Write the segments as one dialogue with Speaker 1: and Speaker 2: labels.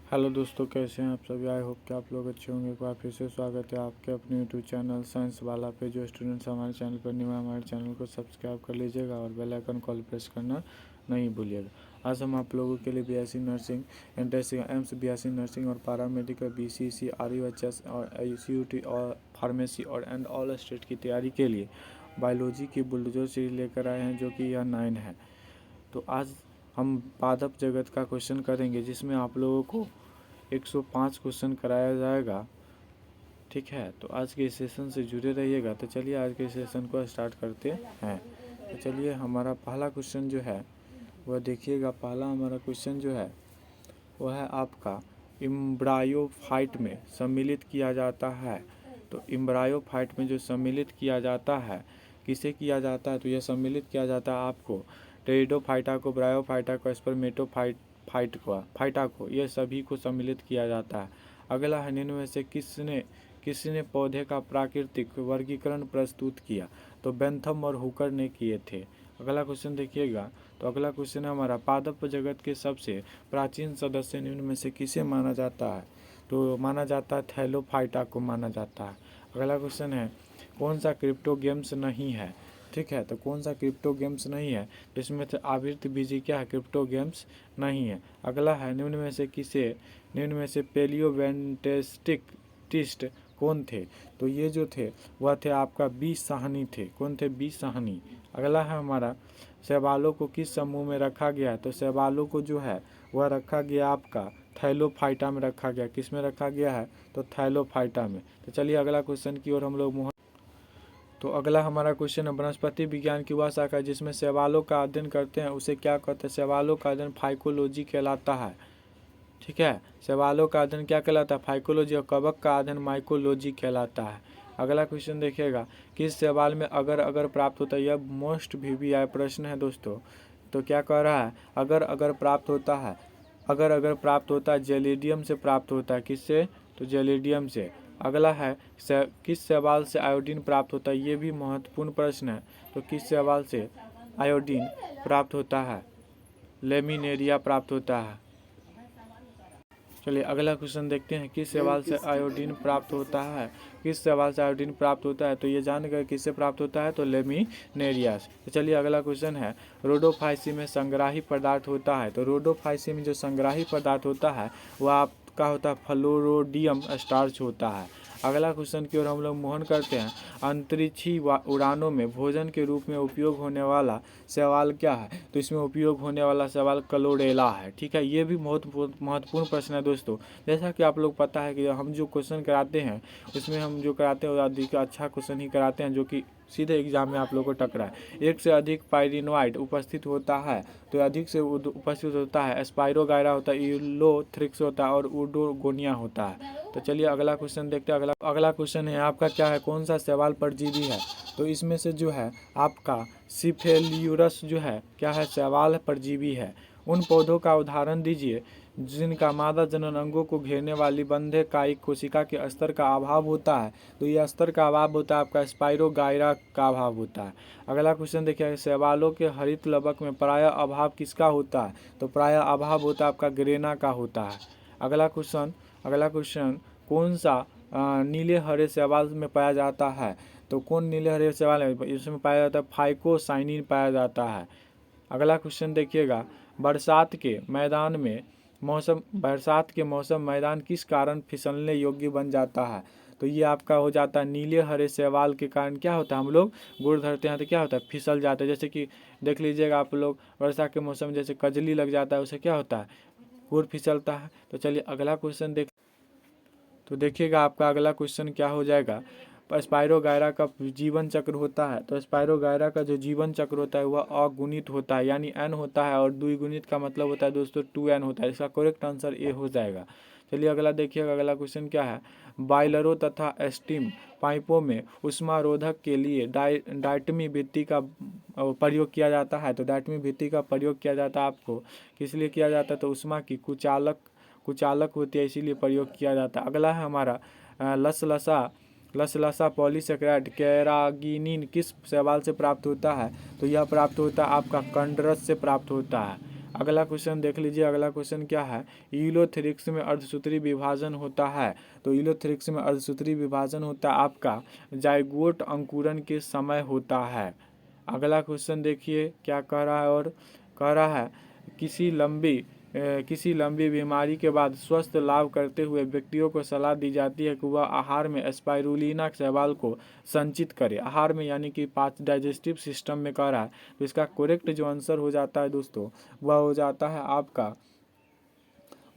Speaker 1: Hello दोस्तों, कैसे हैं आप सभी। आई होप कि आप लोग अच्छे होंगे। एक बार फिर से स्वागत है आपके अपने यूट्यूब चैनल साइंस वाला पे। जो स्टूडेंट्स हमारे चैनल पर न्यू है, हमारे चैनल को सब्सक्राइब कर लीजिएगा और बेल आइकन कॉल प्रेस करना नहीं भूलिएगा। आज हम आप लोगों के लिए BSc nursing, interesting AIIMS BSc nursing और पैरामेडिकल बीसीसी आरयूएचएस और आईसीयूटी और फार्मेसी और एंड ऑल स्टेट की तैयारी के लिए बायोलॉजी की बुलडोजर सीरीज लेकर आए हैं, जो कि यह 9 है। तो आज हम पादप जगत का क्वेश्चन करेंगे, जिसमें आप लोगों को 105 क्वेश्चन कराया जाएगा। ठीक है, तो आज के सेशन से जुड़े रहिएगा। तो चलिए आज के सेशन को स्टार्ट करते हैं। तो चलिए हमारा पहला क्वेश्चन जो है वह देखिएगा। पहला हमारा क्वेश्चन जो है वह है आपका एम्ब्रायोफाइट में सम्मिलित किया जाता है। तो एम्ब्रायोफाइट में जो सम्मिलित किया जाता है, किसे किया जाता है? तो यह सम्मिलित किया जाता है आपको टेरिडोफाइटा को, ब्रायोफाइटा को, फाइटा को, ये सभी को सम्मिलित किया जाता है। अगला है, निम्न में से किसने पौधे का प्राकृतिक वर्गीकरण प्रस्तुत किया? तो बेंथम और हुकर ने किए थे। अगला क्वेश्चन देखिएगा। तो अगला क्वेश्चन है हमारा, पादप जगत के सबसे प्राचीन सदस्य निम्न में से किसे माना जाता है? तो माना जाता है थैलोफाइटा को माना जाता है। अगला क्वेश्चन है, कौन सा क्रिप्टोगेम्स नहीं है? ठीक है, तो कौन सा क्रिप्टोगेम्स नहीं है? तो इसमें से आवृत्त बीजी क्या है? क्रिप्टोगेम्स नहीं है। अगला है, निम्न में से पेलियोवेंटेस्टिस्ट कौन थे? तो ये जो थे वह थे आपका बी साहनी थे। कौन थे? बी साहनी। अगला है हमारा, शैवालों को किस समूह में रखा गया है? तो शैवालों को जो है वह रखा गया आपका थैलोफाइटा में रखा गया। किस में रखा गया है? तो थैलोफाइटा में। तो चलिए अगला क्वेश्चन की ओर हम लोग तो अगला हमारा क्वेश्चन है, वनस्पति विज्ञान की वह शाखा जिसमें शैवालों का अध्ययन करते हैं उसे क्या कहते हैं? शैवालों का अध्ययन फाइकोलॉजी कहलाता है। ठीक है, शैवालों का अध्ययन क्या कहलाता है? फाइकोलॉजी। और कवक का अध्ययन माइकोलॉजी कहलाता है। अगला क्वेश्चन देखिएगा, किस सवाल में अगर अगर प्राप्त होता है? यह मोस्ट VVI प्रश्न है दोस्तों। तो क्या कह रहा है? अगर अगर प्राप्त होता है, अगर अगर प्राप्त होता है जेलिडियम से प्राप्त होता है। किससे? तो जेलिडियम से। अगला है, किस शैवाल से आयोडीन प्राप्त होता है? ये भी महत्वपूर्ण प्रश्न है। तो किस शैवाल से आयोडीन प्राप्त होता है? लेमिनेरिया प्राप्त होता है। चलिए अगला क्वेश्चन देखते हैं, किस शैवाल से आयोडीन प्राप्त होता है? किस शैवाल से आयोडीन प्राप्त होता है? तो ये जान गए किससे प्राप्त होता है? तो लेमिनेरिया से। तो चलिए अगला क्वेश्चन है, रोडोफाइसी में संग्राही पदार्थ होता है। तो रोडोफाइसी में जो संग्राही पदार्थ होता है वह आपका होता है फ्लोरोडियम स्टार्च होता है। अगला क्वेश्चन की ओर हम लोग मोहन करते हैं, अंतरिक्षी उड़ानों में भोजन के रूप में उपयोग होने वाला शैवाल क्या है? तो इसमें उपयोग होने वाला शैवाल क्लोरेला है। ठीक है, ये भी बहुत महत्वपूर्ण प्रश्न है दोस्तों। जैसा कि आप लोग पता है कि हम जो क्वेश्चन कराते हैं उसमें हम जो कराते हैं वो अधिक अच्छा क्वेश्चन ही कराते हैं, जो कि सीधे एग्जाम में आप लोगों को टकरा है। एक से अधिक पायरिनोइड उपस्थित होता है तो अधिक से उपस्थित होता है स्पाइरोगायरा होता है, यूलोथ्रिक्स होता है और उडोगोनिया होता है। तो चलिए अगला क्वेश्चन देखते हैं। अगला क्वेश्चन है आपका, क्या है? कौन सा शैवाल परजीवी है? तो इसमें से जो है आपका सिफेल्यूरस जो है क्या है? शैवाल परजीवी है। उन पौधों का उदाहरण दीजिए जिनका मादा जनन अंगों को घेरने वाली बंधे कायिक कोशिका के स्तर का अभाव होता है। तो यह स्तर का अभाव होता है आपका स्पाइरोगायरा का अभाव होता है। अगला क्वेश्चन देखिए, शैवालों के हरित लवक में प्रायः अभाव किसका होता है? तो प्रायः अभाव होता है आपका ग्रेना का होता है। अगला क्वेश्चन, कौन सा नीले हरे शैवाल में पाया जाता है? तो कौन नीले हरे शैवाल है? इसमें पाया जाता है फाइकोसाइनिन पाया जाता है। अगला क्वेश्चन देखिएगा, बरसात के मौसम मैदान किस कारण फिसलने योग्य बन जाता है? तो ये आपका हो जाता है नीले हरे शैवाल के कारण। क्या होता है? हम लोग गुड़ धरते हैं तो क्या होता है? फिसल जाते हैं। जैसे कि देख लीजिएगा आप लोग, वर्षा के मौसम में जैसे कजली लग जाता है, उसे क्या होता है? गुड़ फिसलता है। तो चलिए अगला क्वेश्चन तो देखिएगा आपका अगला क्वेश्चन क्या हो जाएगा। स्पाइरोगायरा का जीवन चक्र होता है। तो स्पाइरोगायरा का जो जीवन चक्र होता है वह अगुणित होता है, यानी n होता है, और द्विगुणित का मतलब होता है दोस्तों 2n होता है। इसका करेक्ट आंसर ए हो जाएगा। चलिए अगला देखिएगा, अगला क्वेश्चन क्या है। बॉयलरों तथा स्टीम पाइपों में उष्मारोधक के लिए डायटमी भित्ति का प्रयोग किया जाता है। तो डायटमी भित्ति का प्रयोग किया जाता है आपको किस लिए किया जाता है? तो उष्मा की कुचालक होती है, इसीलिए प्रयोग किया जाता है। अगला है हमारा लसलसा पॉलीसेकेराइड कैरागिनिन किस शैवाल से प्राप्त होता है? तो यह प्राप्त होता है आपका कंडरस से प्राप्त होता है। अगला क्वेश्चन देख लीजिए, अगला क्वेश्चन क्या है, यूलोथेरिक्स में अर्धसूत्री विभाजन होता है। तो यूलोथेरिक्स में अर्धसूत्री विभाजन होता है आपका जाइगोट अंकुरन के समय होता है। अगला क्वेश्चन देखिए क्या कह रहा है, और कह रहा है किसी लंबी बीमारी के बाद स्वस्थ लाभ करते हुए व्यक्तियों को सलाह दी जाती है कि वह आहार में स्पाइरुलिना शैवाल को संचित करे। आहार में यानी कि पाच डाइजेस्टिव सिस्टम में कह रहा है। तो इसका करेक्ट जो आंसर हो जाता है दोस्तों, वह हो जाता है आपका,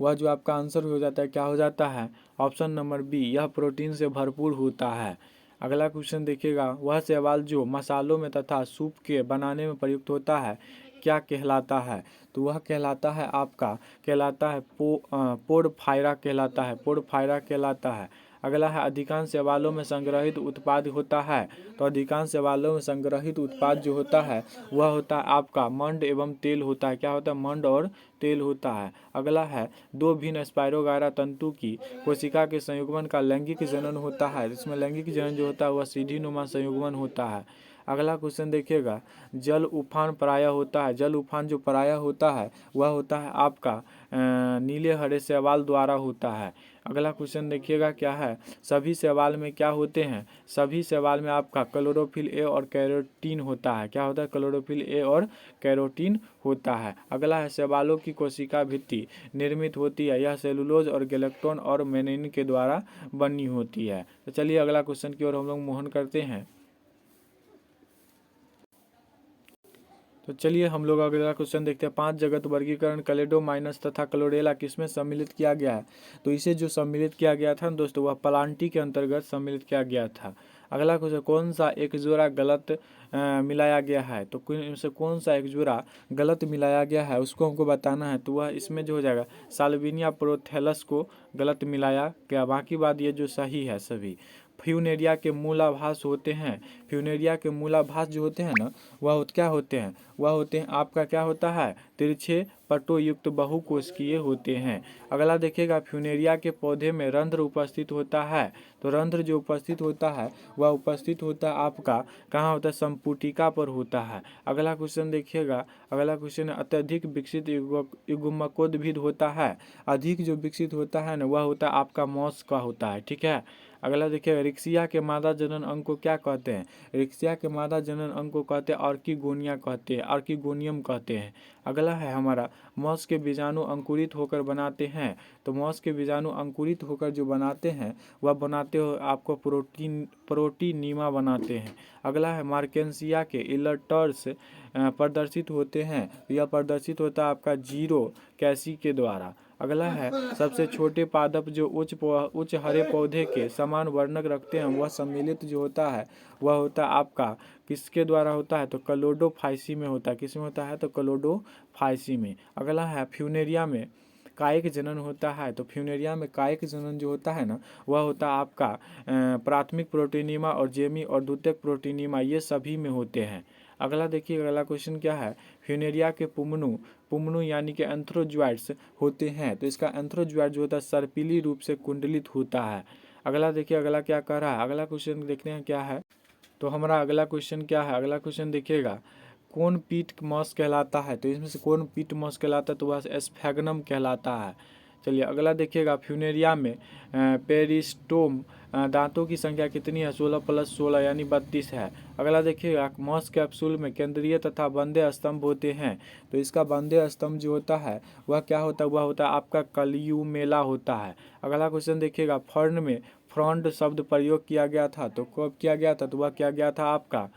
Speaker 1: वह जो आपका आंसर हो जाता है क्या हो जाता है, ऑप्शन नंबर बी, यह प्रोटीन से भरपूर होता है। अगला क्वेश्चन देखिएगा, वह शैवाल जो मसालों में तथा सूप के बनाने में प्रयुक्त होता है क्या कहलाता है। तो वह कहलाता है आपका, कहलाता है पोडफायरा कहलाता है, पोडफायरा कहलाता है। अगला है अधिकांश शैवालों में संग्रहित उत्पाद होता है। तो अधिकांश शैवालों में संग्रहित उत्पाद जो होता है वह होता है आपका मंड एवं तेल होता है। क्या होता है, मंड और तेल होता है। अगला है दो भिन्न स्पाइरोगायरा तंतु की कोशिका के संयुग्मन का लैंगिक जनन होता है। इसमें लैंगिक जनन जो होता है वह सीढ़ी नुमा संयुग्मन होता है। अगला क्वेश्चन देखिएगा, जल उफान प्रायः होता है। जल उफान जो प्रायः होता है वह होता है आपका नीले हरे शैवाल द्वारा होता है। अगला क्वेश्चन देखिएगा क्या है, सभी शैवाल में क्या होते हैं, सभी शैवाल में आपका क्लोरोफिल ए और कैरोटीन होता है। क्या होता है, क्लोरोफिल ए और कैरोटीन होता है। अगला है शैवालों की कोशिका भित्ति निर्मित होती है, यह सेलुलोज और गैलेक्टोन और मेनिन के द्वारा बनी होती है। तो चलिए अगला क्वेश्चन की ओर हम लोग मोहन करते हैं। तो चलिए हम लोग अगला क्वेश्चन देखते हैं, 5 जगत वर्गीकरण क्लेडोमाइनस तथा क्लोरेला किसमें सम्मिलित किया गया है। तो इसे जो सम्मिलित किया गया था दोस्तों वह प्लांटी के अंतर्गत सम्मिलित किया गया था। अगला क्वेश्चन, कौन सा एक जोड़ा गलत मिलाया गया है। तो इनसे कौन सा एक जोड़ा गलत मिलाया गया है उसको हमको बताना है। तो वह इसमें जो हो जाएगा साल्विनिया प्रोथेलस को गलत मिलाया गया, बाकी बात ये जो सही है सभी। फ्यूनेरिया के मूलाभास होते हैं, फ्यूनेरिया के मूलाभास जो होते हैं ना वह क्या होते हैं, वह होते हैं आपका क्या होता है, तिरछे पटो युक्त बहुकोशिकीय होते हैं। अगला देखिएगा, फ्यूनेरिया के पौधे में रंध्र उपस्थित होता है। तो रंध्र जो उपस्थित होता है वह उपस्थित होता है आपका कहाँ होता है, संपुटिका पर होता है। अगला क्वेश्चन देखिएगा, अगला क्वेश्चन अत्यधिक विकसित युग्मकोद्भिद होता है। अधिक जो विकसित होता है ना वह होता है आपका मॉस का होता है, ठीक है। अगला देखिए, रिक्सिया के मादा जनन अंग को क्या कहते हैं। रिक्सिया के मादा जनन अंग को कहते हैं ऑर्किगोनिया कहते हैं, ऑर्किगोनियम कहते हैं। अगला है हमारा मॉस के बीजाणु अंकुरित होकर बनाते हैं। तो मॉस के बीजाणु अंकुरित होकर जो बनाते हैं वह बनाते हो आपको प्रोटीनीमा बनाते हैं। अगला है मार्केंसिया के इलटर्स प्रदर्शित होते हैं। यह प्रदर्शित होता है आपका जीरो कैसी के द्वारा। अगला है सबसे छोटे पादप जो उच्च हरे पौधे के समान वर्णक रखते हैं वह सम्मिलित जो होता है वह होता है आपका किसके द्वारा होता है, तो क्लोडोफाइसी में होता है। किस में होता है, तो क्लोडोफाइसी में। अगला है फ्यूनेरिया में कायिक जनन होता है। तो फ्यूनेरिया में कायिक जनन जो होता है ना वह होता है आपका प्राथमिक प्रोटीनीमा और जेमी और द्वितीयक प्रोटीनीमा ये सभी में होते हैं। अगला देखिए, अगला क्वेश्चन क्या है, फ्यूनेरिया के पुमनु यानी कि एंथ्रोजॉइड्स होते हैं। तो इसका एंथ्रोजॉइड जो होता है सर्पिली रूप से कुंडलित होता है। अगला देखिए, अगला क्या कह रहा है, अगला क्वेश्चन देखते हैं क्या है। तो हमारा अगला क्वेश्चन क्या है, अगला क्वेश्चन देखिएगा, कौन पीट मॉस कहलाता है। तो इसमें से कौन पीट मॉस कहलाता है, तो वह स्फैग्नम कहलाता है। चलिए अगला देखिएगा, फ्यूनेरिया में पेरिस्टोम दांतों की संख्या कितनी है, 16 + 16 यानी 32 है। अगला देखिएगा, मॉस कैप्सूल में केंद्रीय तथा बंदे स्तंभ होते हैं। तो इसका बंदे स्तंभ जो होता है वह क्या होता है, वह होता है आपका कलियुमेला होता है। अगला क्वेश्चन देखिएगा, फर्न में फ्रॉन्ड शब्द प्रयोग किया गया था। तो कब किया गया था, तो वह किया गया था आपका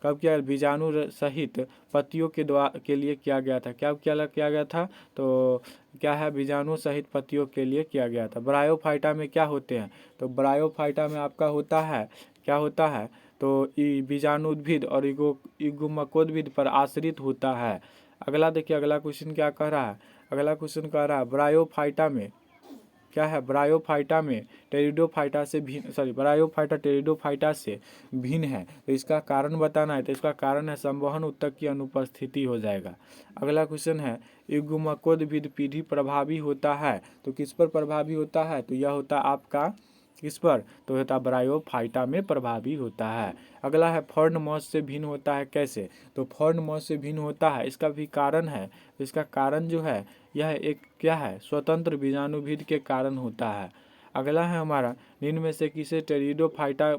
Speaker 1: कब किया, बीजाणु सहित पत्तियों के लिए किया गया था। क्या किया गया था, तो क्या है, बीजाणु सहित पत्तियों के लिए किया गया था। ब्रायोफाइटा में क्या होते हैं, तो ब्रायोफाइटा में आपका होता है क्या होता है, तो बीजाणुद्भिद और युग्मकोद्भिद पर आश्रित होता है। अगला देखिए, अगला क्वेश्चन क्या कह रहा है, अगला क्वेश्चन कह रहा है ब्रायोफाइटा में क्या है, ब्रायोफाइटा में टेरिडोफाइटा से भिन्न, ब्रायोफाइटा टेरिडोफाइटा से भिन्न है। तो इसका कारण बताना है। तो इसका कारण है संवहन ऊतक की अनुपस्थिति हो जाएगा। अगला क्वेश्चन है, युग्मकोद्भिद पीढ़ी प्रभावी होता है। तो किस पर प्रभावी होता है, तो यह होता है आपका किस पर? तो होता है ब्रायोफाइटा में प्रभावी होता है। अगला है फर्न मॉस से भिन्न होता है कैसे? तो फर्न मॉस से भिन्न होता है, इसका भी कारण है। इसका कारण जो है यह एक क्या है? स्वतंत्र बीजाणुभेद के कारण होता है। अगला है हमारा निम्न में से किसे टेरिडोफाइटा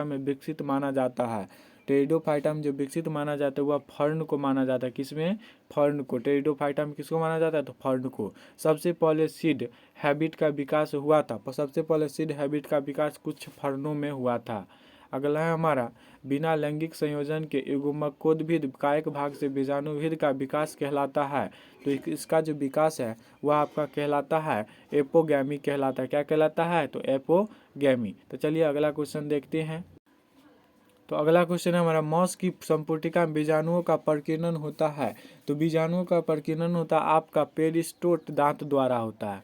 Speaker 1: में विकसित माना जाता है? टेरिडोफाइटा में जो विकसित माना जाता है वह फर्न को माना जाता है। किसमें? फर्न को। टेरिडोफाइटा में किसको माना जाता है? तो फर्न को। सबसे पहले सीड हैबिट का विकास हुआ था, सबसे पहले सीड हैबिट का विकास कुछ फर्नों में हुआ था। अगला है हमारा बिना लैंगिक संयोजन के युग्मकोद्भिद कायक भाग से बीजाणुभेद का विकास कहलाता है। तो इसका जो विकास है वह आपका कहलाता है एपोगैमी कहलाता है। क्या कहलाता है? तो एपोगैमी। तो चलिए अगला क्वेश्चन देखते हैं। तो अगला क्वेश्चन है हमारा मॉस की संपुटिका में बीजाणुओं का प्रकीर्णन होता है। तो बीजाणुओं का प्रकीर्णन होता है आपका पेरिस्टोट दांत द्वारा होता है।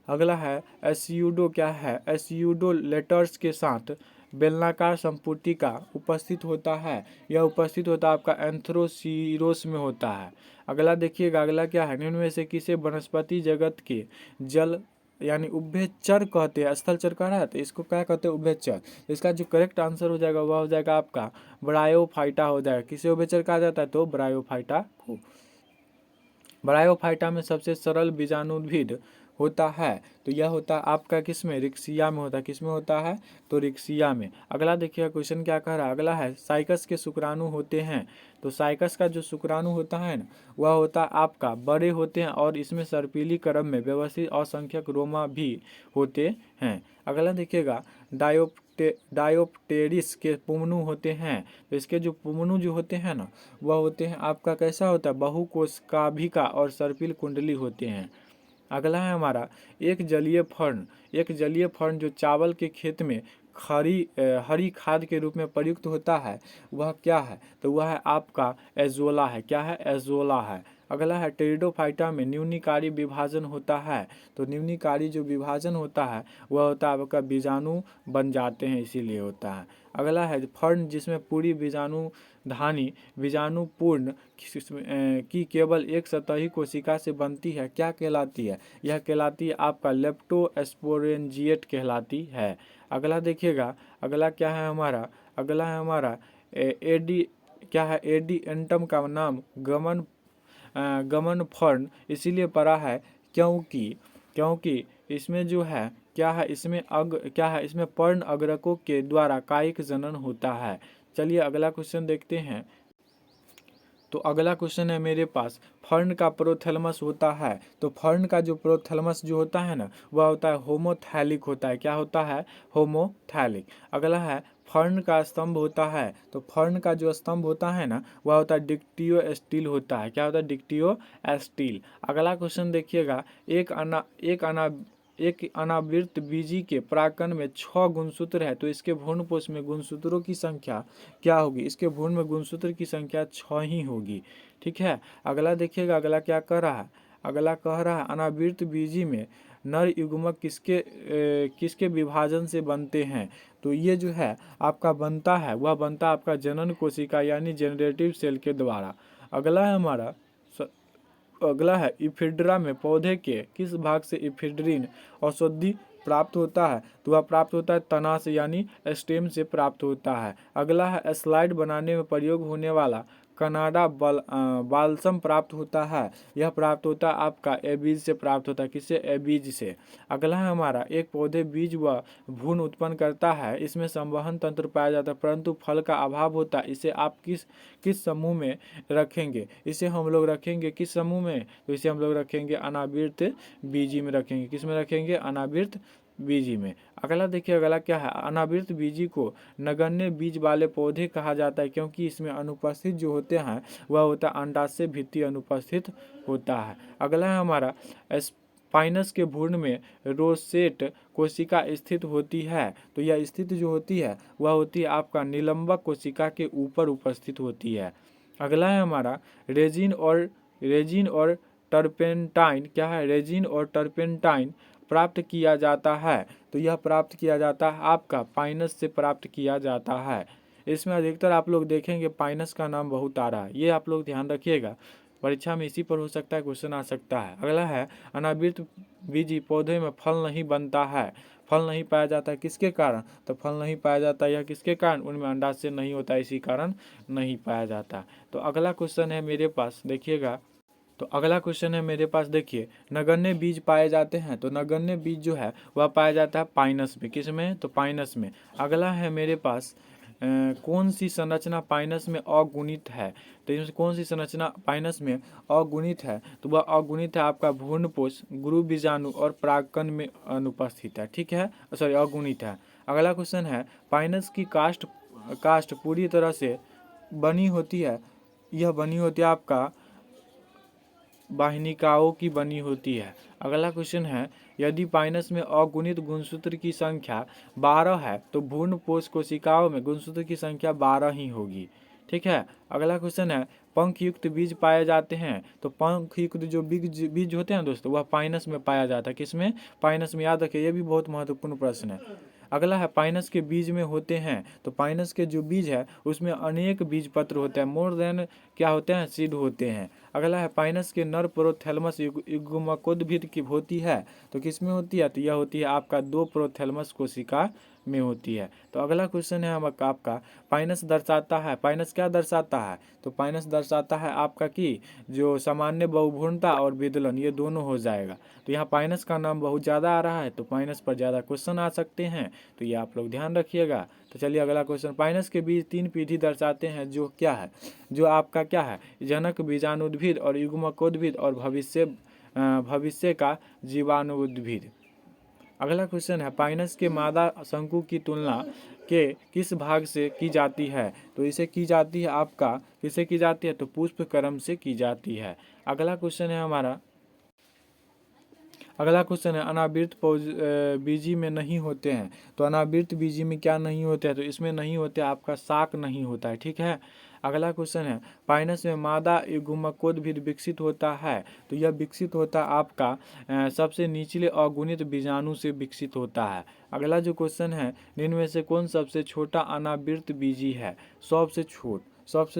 Speaker 1: अगला है एस्यूडो क्या है? एस्यूडो लेटर्स के साथ बेलनाकार संपुटिका उपस्थित होता है। यह उपस्थित होता है आपका एंथ्रोसीरोस में होता है। अगला देखिएगा, अगला क्या है? निम्न में से किसे वनस्पति जगत के जल यानी उभयचर कहते हैं? स्थलचर कह रहा है तो इसको क्या कहते हैं? उभयचर। इसका जो करेक्ट आंसर हो जाएगा वह हो जाएगा आपका ब्रायोफाइटा हो जाएगा। किसे उभयचर कहा जाता है? तो ब्रायोफाइटा को। ब्रायोफाइटा में सबसे सरल बीजाणुभेद होता है तो यह होता है आपका किसमें? रिक्सिया में होता है। किसमें होता है? तो रिक्सिया में। अगला देखिए क्वेश्चन क्या कह रहा है। अगला है साइकस के शुक्राणु होते हैं। तो साइकस का जो शुक्राणु होता है ना वह होता है आपका बड़े होते हैं और इसमें सर्पिली क्रम में व्यवस्थित असंख्यक रोमा भी होते हैं। अगला देखिएगा डायोप्टेरिस के पुमनु होते हैं। तो इसके जो पुमनु जो होते हैं ना वह होते हैं आपका कैसा होता है? बहुकोशिकाभिका और सर्पिल कुंडली होते हैं। अगला है हमारा एक जलीय फर्न जो चावल के खेत में हरी खाद के रूप में प्रयुक्त होता है वह क्या है? तो वह है आपका एजोला है। क्या है? एजोला है। अगला है टेरिडोफाइटा में न्यूनीकारी विभाजन होता है। तो न्यूनीकारी जो विभाजन होता है वह होता है आपका बीजाणु बन जाते हैं, इसीलिए होता है। अगला है फर्न जिसमें पूरी बीजाणुधानी बीजाणुपूर्ण की केवल एक सतही कोशिका से बनती है, क्या कहलाती है? यह कहलाती है आपका लेप्टोस्पोरेंजिएट कहलाती है। अगला देखिएगा, अगला क्या है हमारा? अगला है हमारा एडी क्या है? एडिएंटम का नाम गमन फर्न इसीलिए पड़ा है क्योंकि इसमें जो है क्या है? इसमें पर्ण अग्रकों के द्वारा कायिक जनन होता है। चलिए अगला क्वेश्चन देखते हैं। तो अगला क्वेश्चन है मेरे पास फर्न का प्रोथैलेमस होता है। तो फर्न का जो प्रोथैलेमस जो होता है ना वह होता है होमोथैलिक होता है। क्या होता है? होमोथैलिक। अगला है फर्न का स्तंभ होता है। तो फर्न का जो स्तंभ होता है ना वह होता है डिक्टियोस्टील होता है। क्या होता है? डिक्टियोस्टील। अगला क्वेश्चन देखिएगा, एक अनावृत बीजी के परागकण में 6 गुणसूत्र है तो इसके भ्रूणपोष में गुणसूत्रों की संख्या क्या होगी? इसके भ्रूण में गुणसूत्र की संख्या 6 ही होगी। ठीक है। अगला देखिएगा, अगला क्या कह रहा है? अगला कह रहा है अनावृत बीजी में नर युग्मक किसके विभाजन से बनते हैं? तो ये जो है आपका बनता है वह बनता है आपका जनन कोशिका यानी जेनरेटिव सेल के द्वारा। अगला है इफिड्रा में पौधे के किस भाग से इफिड्रीन औषधि प्राप्त होता है? तो वह प्राप्त होता है तना से यानी स्टेम से प्राप्त होता है। अगला है स्लाइड बनाने में प्रयोग होने वाला कनाडा बाल्सम प्राप्त होता है। यह प्राप्त होता है आपका एबीज से प्राप्त होता है। किससे? एबीज से। अगला है हमारा एक पौधे बीज व भ्रूण उत्पन्न करता है, इसमें संवहन तंत्र पाया जाता है परंतु फल का अभाव होता है। इसे आप किस समूह में रखेंगे? इसे हम लोग रखेंगे किस समूह में? तो इसे हम लोग रखेंगे अनावृत बीजी में रखेंगे। किस में रखेंगे? अनावृत बीजी में। अगला देखिए, अगला क्या है? अनावृत बीजी को नगण्य बीज वाले पौधे कहा जाता है क्योंकि इसमें अनुपस्थित जो होते हैं वह होता है अंडाशय भित्ति अनुपस्थित होता है। अगला है हमारा स्पाइनस के भ्रूण में रोसेट कोशिका स्थित होती है। तो यह स्थित जो होती है वह होती है आपका निलंबक कोशिका के ऊपर उपस्थित होती है। अगला है हमारा रेजिन और टर्पेंटाइन। क्या है? रेजिन और टर्पेंटाइन प्राप्त किया जाता है। तो यह प्राप्त किया जाता है आपका पाइनस से प्राप्त किया जाता है। इसमें अधिकतर आप लोग देखेंगे पाइनस का नाम बहुत आ रहा है, ये आप लोग ध्यान रखिएगा। परीक्षा में इसी पर हो सकता है क्वेश्चन आ सकता है। अगला है अनावृत बीजी पौधे में फल नहीं बनता है, फल नहीं पाया जाता है किसके कारण, तो फल नहीं पाया जाता यह किसके कारण, उनमें अंडाशय नहीं होता इसी कारण नहीं पाया जाता। तो अगला क्वेश्चन है मेरे पास देखिएगा, तो अगला क्वेश्चन है मेरे पास देखिए, नगण्य बीज पाए जाते हैं, तो नगण्य बीज जो है वह पाया जाता है पाइनस में, किस में, तो पाइनस में। अगला है मेरे पास कौन सी संरचना पाइनस में अगुणित है, तो इसमें कौन सी संरचना पाइनस में अगुणित है, तो वह अगुणित है आपका भ्रूणपोष, गुरु बीजाणु और परागकण में अनुपस्थित है, ठीक है, सॉरी अगुणित है। अगला क्वेश्चन है पाइनस की काष्ठ पूरी तरह से बनी होती है, यह बनी होती है आपका वाहिनिकाओं की बनी होती है। अगला क्वेश्चन है यदि पाइनस में अगुणित गुणसूत्र की संख्या 12 है तो भ्रूणपोष कोशिकाओं में गुणसूत्र की संख्या 12 ही होगी, ठीक है। अगला क्वेश्चन है पंख युक्त बीज पाए जाते हैं, तो पंख युक्त जो बीज होते हैं दोस्तों वह पाइनस में पाया जाता है, किसमें, पाइनस में, याद रखिए ये भी बहुत महत्वपूर्ण प्रश्न है। अगला है पाइनस के बीज में होते हैं, तो पाइनस के जो बीज है उसमें अनेक बीज पत्र होते हैं, मोर देन क्या होते हैं, सीड होते हैं। अगला है पाइनस के नर प्रोथैलमस युग्मकोद्भिद की होती है, तो किस में होती है, तो यह होती है आपका 2 प्रोथैलमस कोशिका में होती है। तो अगला क्वेश्चन है आपका पाइनस दर्शाता है, पाइनस क्या दर्शाता है, तो पाइनस दर्शाता है आपका कि जो सामान्य बहुभ्रूणता और विदलन ये दोनों हो जाएगा। तो यहाँ पाइनस का नाम बहुत ज़्यादा आ रहा है, तो पाइनस पर ज़्यादा क्वेश्चन आ सकते हैं, तो ये आप लोग ध्यान रखिएगा। तो चलिए अगला क्वेश्चन, पाइनस के बीज 3 पीढ़ी दर्शाते हैं, जो क्या है, जो आपका क्या है, जनक बीजाणुद्भिद और युग्मकोद्भिद और भविष्य का जीवाणुद्भिद। अगला क्वेश्चन है पाइनस के मादा शंकु की तुलना के किस भाग से की जाती है, तो इसे की जाती है आपका, किसे की जाती है, तो पुष्प क्रम से की जाती है। अगला क्वेश्चन है हमारा, अगला क्वेश्चन है अनावृत बीजी में नहीं होते हैं, तो अनावृत बीजी में क्या नहीं होते हैं, तो इसमें नहीं होते आपका शाक नहीं होता है, ठीक है। अगला क्वेश्चन है पाइनस में मादा युग्मकोद्भिद विकसित होता है, तो यह विकसित होता सबसे निचले अगुणित बीजाणु से विकसित होता है। अगला जो क्वेश्चन है निम्न में से कौन सबसे छोटा अनावृत बीजी है, सबसे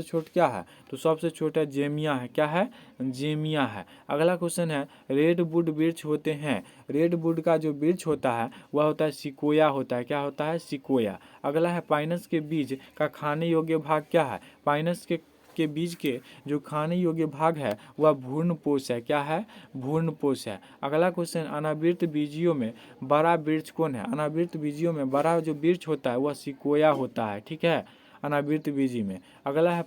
Speaker 1: छोट क्या है, तो सबसे छोटा जेमिया है, क्या है, जेमिया है। अगला क्वेश्चन है रेड वुड वृक्ष होते हैं, रेड वुड का जो वृक्ष होता है वह होता है सिकोया होता है, क्या होता है, सिकोया। अगला है पाइनस के बीज का खाने योग्य भाग क्या है, पाइनस के बीज के जो खाने योग्य भाग है वह भ्रूणपोष है, क्या है, भ्रूणपोष है। अगला क्वेश्चन अनावृत बीजियों में बड़ा वृक्ष कौन है, अनावृत बीजियों में बड़ा जो वृक्ष होता है वह सिकोया होता है, ठीक है, अनावृत बीजी में। अगला है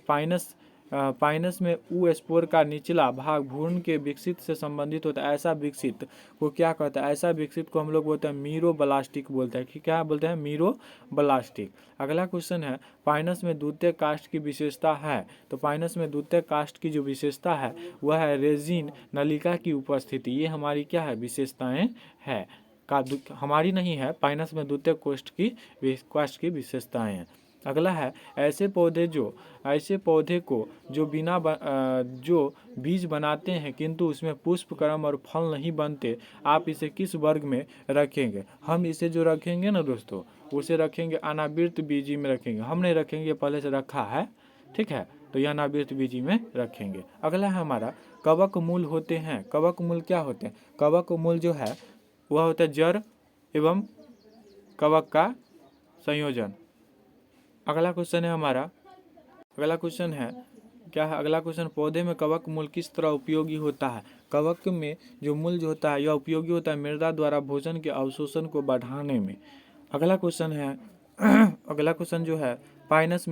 Speaker 1: पाइनस में ऊ स्पोर का निचला भाग भ्रूण के विकसित से संबंधित होता है, ऐसा विकसित को क्या कहता है, ऐसा विकसित को हम लोग बोलते हैं मीरोब्लास्टिक बोलते हैं, कि क्या बोलते हैं, मीरोब्लास्टिक। अगला क्वेश्चन है पाइनस में द्वितीय कास्ट की विशेषता है, तो पाइनस में द्वितीय कास्ट की जो विशेषता है वह है रेजिन नलिका की उपस्थिति, ये हमारी क्या है, विशेषताएं है, हमारी नहीं है, पाइनस में द्वितीय कास्ट की विशेषताएं हैं। अगला है ऐसे पौधे को जो बीज बनाते हैं किंतु उसमें पुष्पक्रम और फल नहीं बनते, आप इसे किस वर्ग में रखेंगे, हम इसे जो रखेंगे ना दोस्तों उसे रखेंगे अनावृत बीजी में रखेंगे, हम नहीं रखेंगे, पहले से रखा है, ठीक है, तो यह अनावृत बीजी में रखेंगे। अगला है हमारा कवक मूल होते हैं, कवक मूल क्या होते हैं, कवक मूल जो है वह होता है जड़ एवं कवक का संयोजन। अगला क्वेश्चन है हमारा, अगला क्वेश्चन है क्या है, अगला क्वेश्चन पौधे में कवक मूल किस तरह उपयोगी होता है, कवक में जो मूल जो होता है यह उपयोगी होता है मृदा द्वारा भोजन के अवशोषण को बढ़ाने में। अगला क्वेश्चन है अगला क्वेश्चन जो है पाइनस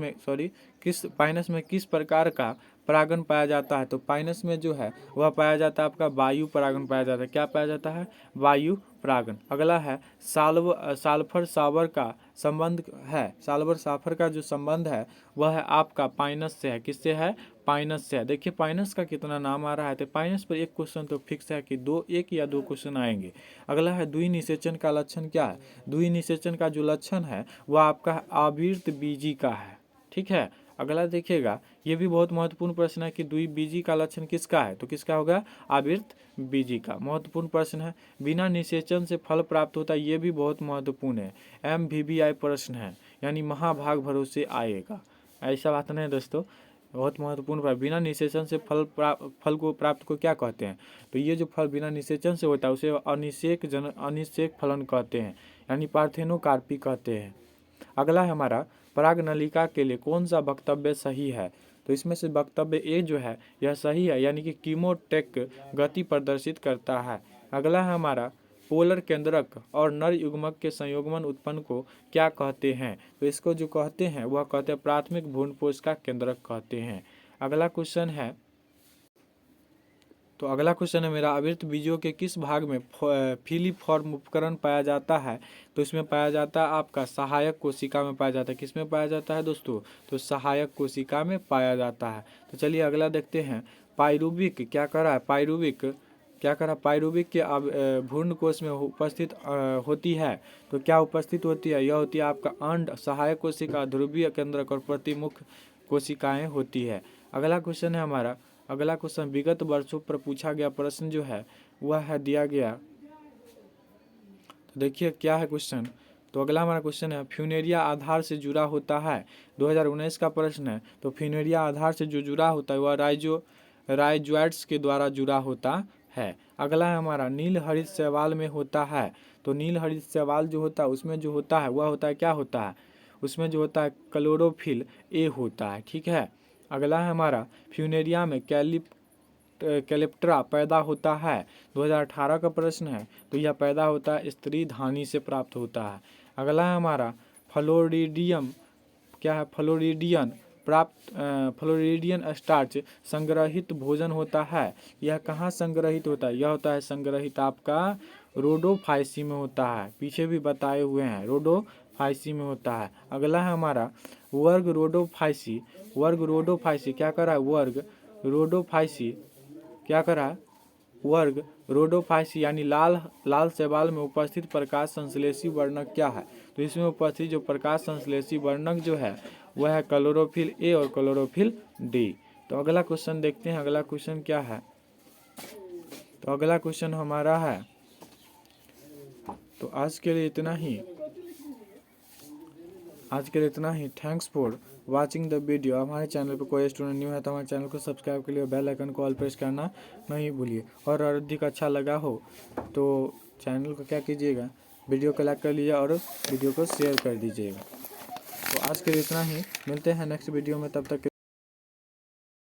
Speaker 1: में किस प्रकार का परागण पाया जाता है, तो पाइनस में जो है वह पाया जाता है आपका वायु परागण पाया जाता है, क्या पाया जाता है, वायु परागण। अगला है साल्फर सावर का संबंध है, साल्फर साफर का जो संबंध है वह है आपका पाइनस से है, किससे है, पाइनस से है। देखिए पाइनस का कितना नाम आ रहा है, तो पाइनस पर एक क्वेश्चन तो फिक्स है कि एक या दो क्वेश्चन आएंगे। अगला है द्विनिषेचन का लक्षण क्या है, द्विनिषेचन का जो लक्षण है वह आपका आवृत बीजी का है, ठीक है। अगला देखिएगा ये भी बहुत महत्वपूर्ण प्रश्न है कि द्विबीजी का लक्षण किसका है, तो किसका होगा, आवृत बीजी का, महत्वपूर्ण प्रश्न है। बिना निषेचन से फल प्राप्त होता है, ये भी बहुत महत्वपूर्ण है, MVBI प्रश्न है, यानी महाभाग भरोसे आएगा, ऐसा बात नहीं दोस्तों, बहुत महत्वपूर्ण बात, बिना निषेचन से फल को प्राप्त को क्या कहते हैं? तो ये जो फल बिना निषेचन से होता है उसे अनिषेक फलन कहते हैं, यानी पार्थेनोकार्पी कहते हैं। अगला है हमारा, पराग नलिका के लिए कौन सा वक्तव्य सही है? तो इसमें से वक्तव्य ए जो है यह सही है, यानी कि कीमोटेक गति प्रदर्शित करता है। अगला है हमारा, पोलर केंद्रक और नर युग्मक के संयोगमन उत्पन्न को क्या कहते हैं? तो इसको जो कहते हैं वह कहते हैं प्राथमिक भ्रूणपोष का केंद्रक कहते हैं। अगला क्वेश्चन है, तो अगला क्वेश्चन है मेरा, आवृत्त बीजों के किस भाग में फीलिफॉर्म उपकरण पाया जाता है? तो इसमें पाया जाता है आपका सहायक कोशिका में पाया जाता है। किस में पाया जाता है दोस्तों? तो सहायक कोशिका में पाया जाता है। तो चलिए अगला देखते हैं, पाइरुविक क्या कर रहा है? पाइरुविक के भ्रूणकोश में उपस्थित होती है। तो क्या उपस्थित होती है? यह होती है आपका अंड, सहायक कोशिका, ध्रुवीय केंद्रक और प्रतिमुख कोशिकाएं होती है। अगला क्वेश्चन है हमारा, अगला क्वेश्चन विगत वर्षों पर पूछा गया प्रश्न जो है वह है दिया गया। तो देखिए क्या है क्वेश्चन। तो अगला हमारा क्वेश्चन है, फ्यूनेरिया आधार से जुड़ा होता है। 2019 का प्रश्न है। तो फ्यूनेरिया आधार से जो जुड़ा होता है वह राइजोइड्स के द्वारा जुड़ा होता है। अगला है हमारा, नील हरित शैवाल में होता है। तो नील हरित शैवाल जो होता है उसमें जो होता है वह होता है, क्या होता है? उसमें जो होता है क्लोरोफिल ए होता है, ठीक है। अगला है हमारा, फ्यूनेरिया में कैलिप्ट्रा पैदा होता है। 2018 का प्रश्न है। तो यह पैदा होता है स्त्री धानी से प्राप्त होता है। अगला है हमारा, फ्लोरिडियम क्या है? फ्लोरिडियन स्टार्च संग्रहित भोजन होता है। यह कहाँ संग्रहित होता है? यह होता है संग्रहित आपका रोडोफाइसी में होता है। पीछे भी बताए हुए हैं, रोडोफाइसी में होता है। अगला है हमारा, वर्ग रोडोफाइसी क्या कर रहा है? वर्ग रोडोफाइसी यानी लाल शैवाल में उपस्थित प्रकाश संश्लेषी वर्णक क्या है? तो इसमें उपस्थित जो प्रकाश संश्लेषी वर्णक जो है वह है क्लोरोफिल ए और क्लोरोफिल डी। तो अगला क्वेश्चन देखते हैं, अगला क्वेश्चन क्या है। तो अगला क्वेश्चन हमारा है, तो आज के लिए इतना ही। Thanks for watching the video. हमारे चैनल पर कोई स्टूडेंट न्यू है तो हमारे चैनल को सब्सक्राइब के लिए बेल आइकन को ऑल प्रेस करना नहीं भूलिए। और अधिक अच्छा लगा हो तो चैनल को क्या कीजिएगा, वीडियो को लाइक कर लीजिए और वीडियो को शेयर कर दीजिएगा। तो आज के लिए इतना ही, मिलते हैं नेक्स्ट वीडियो में, तब तक